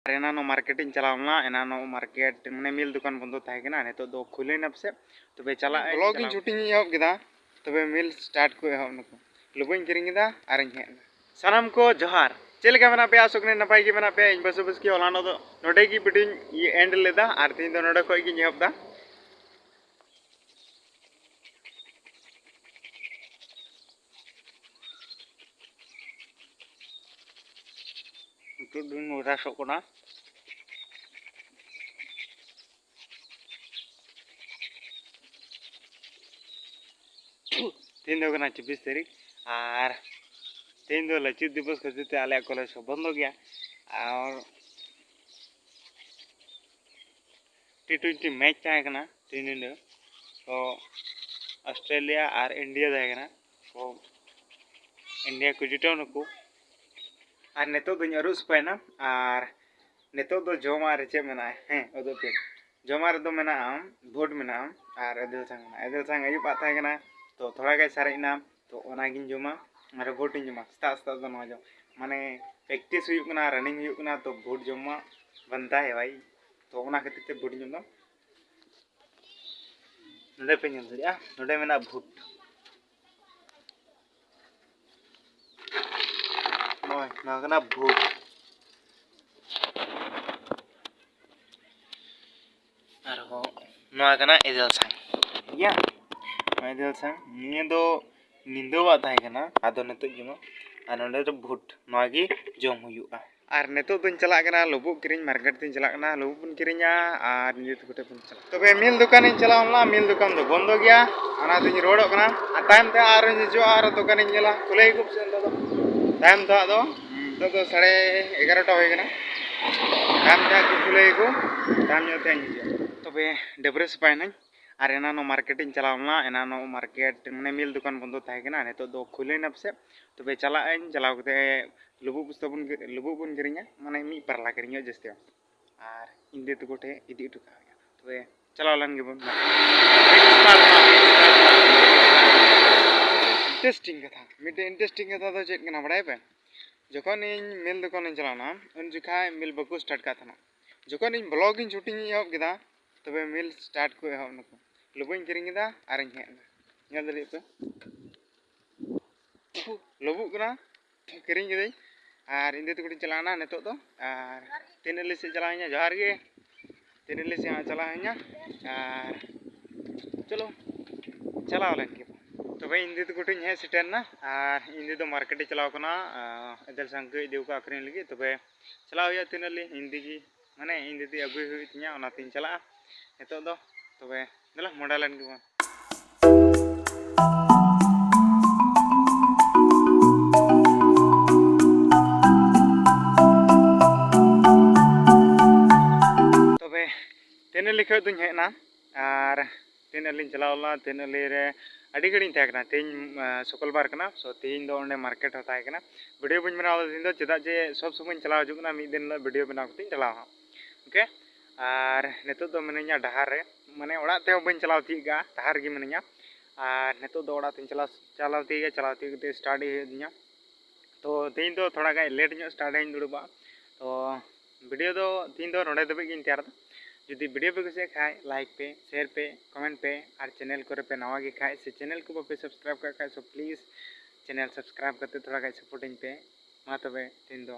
एनानो marketing चलावना एनानो market मने मिल दुकान बंद थाहेकना नितो दो खुलेना पसे तबे चला ब्लॉगिंग शूटिंग एहब केदा तबे मिल स्टार्ट को एहब नको लुबुኝ किरिंगदा आरिñ हेना सानाम को जोहार चेलका मेना पे आसोकने नपाय गे मेना पे इन बस बस की ओलानो दो नोडे की वीडियो एंड लेदा आर तीन दो नोडे खय गी एहबदा तो दुन उरासो कोना तीन दो कना 24 तारीख और तीन दो लचित दिवस खातिर आले कॉलेज बंद हो गया और T20 मैच तहकना तीन दिन तो ऑस्ट्रेलिया और इंडिया तहकना तो इंडिया को जिताव नको और नेतो दो अरुस पायना और नेतो दो जमा रे चे मेना हैं ओदो पे जमा रे दो मेना भोट मेना और एदल संग अयुब तहकना तो थोड़ा गे सारेना तो ओनागिन जमा और भोट इन जमा स्ता दो न माने प्रैक्टिस हुई कना रनिंग हुई कना तो भोट जमा बनता है भाई तो ओना खातिर ते भोट जमा नोडे पे ñel दरिया नोडे मेना भोट नय नागना भोट आरो नागना एदल संग या एदल संग निये दो निंदोवा तहकना आदो नेतो जमा और नोडे तो भोट नागी जम हुयुआ और नेतो दुन चला कना लुबुग किरिñ मार्केट दिन चला कना लुबुग बुन किरिñा और निये तो गोटे बुन चला तबे मिल दुकान इन चलावना मिल दुकान दो बंद हो गया आना दुन रोड कना टाइम ते आर जो आर दुकान इन गेला खुले गुप से दो टाइम तो साढ़े 11टा हो गना टाइम ते खुले को टाइम जोते तबे डेबरे सपायना और एनानो मार्केटिंग चलावना एनानो मार्केट मने मिल दुकान बंद थाहेकना नितो दो खुलेना पसे तबे चलाव कते लुबुग बुन किरिña माने मी परला किरिña जस्ते और इंदे तो गोटे इदी उठुका तबे चलाव लन गे बन इंटरेस्टिंग कथा दो चेक कना बड़ाय पे जखन इन मिल दुकान इन चलावना उन जुखा मिल बको स्टार्ट का था जखन इन ब्लॉगिंग शूटिंग एहब केदा तबे मिल स्टार्ट को एहब नको लुबुኝ किरिंगदा आरिñ हेना ñel दरि पे लुबुग कना किरिñ केदै और इंदे तो चलाना नितो दो और तिनली से चलावኛ जोहार गे तिनली से चलावኛ और चलो चलाव लन के तबे इंदे तो गोटे हे सेटरना और इंदे तो मार्केट चलाव कना एदल संग इदिव का आखरिन लगी तबे चलाव हुआ तिनली इंदे की माने इंदे ती अगुय हुई तिया ओना तीन चला नितो दो तबे दला मोडा लन के तबे तिनली खय दुन हेना और तिनली चलावला तिनली रे अड़ी घड़ी तहकना तीन शुक्रवार कना सो तीन दो ओंडे मार्केट हो तहकना वीडियो बन बनाव दिन दो चेदा जे सब समय चलाव जुकना मिद दिन वीडियो बनाव कती चलाव ओके और नितो दो मिनया डहार रे माने ओड़ा ते बन चलाव तीगा डहार गे मिनया और नितो दो ओड़ा तीन चलाव तीगे स्टार्ट हेदिया तो तीन दो थोड़ा गा लेट ᱧᱚᱜ स्टार्ट हेन दुड़बा तो वीडियो दो तीन दो नोडे दबे गिन तैयार जुदी वीडियो पे कुछ खाए लाइक पे शेयर पे कमेंट पे और चैनल को पे नवा गे खाए से चैनल को पे सब्सक्राइब कर खाए सो प्लीज़ चैनल सब्सक्राइब करते थोड़ा गा सपोर्टिंग पे मा तबे तीन दो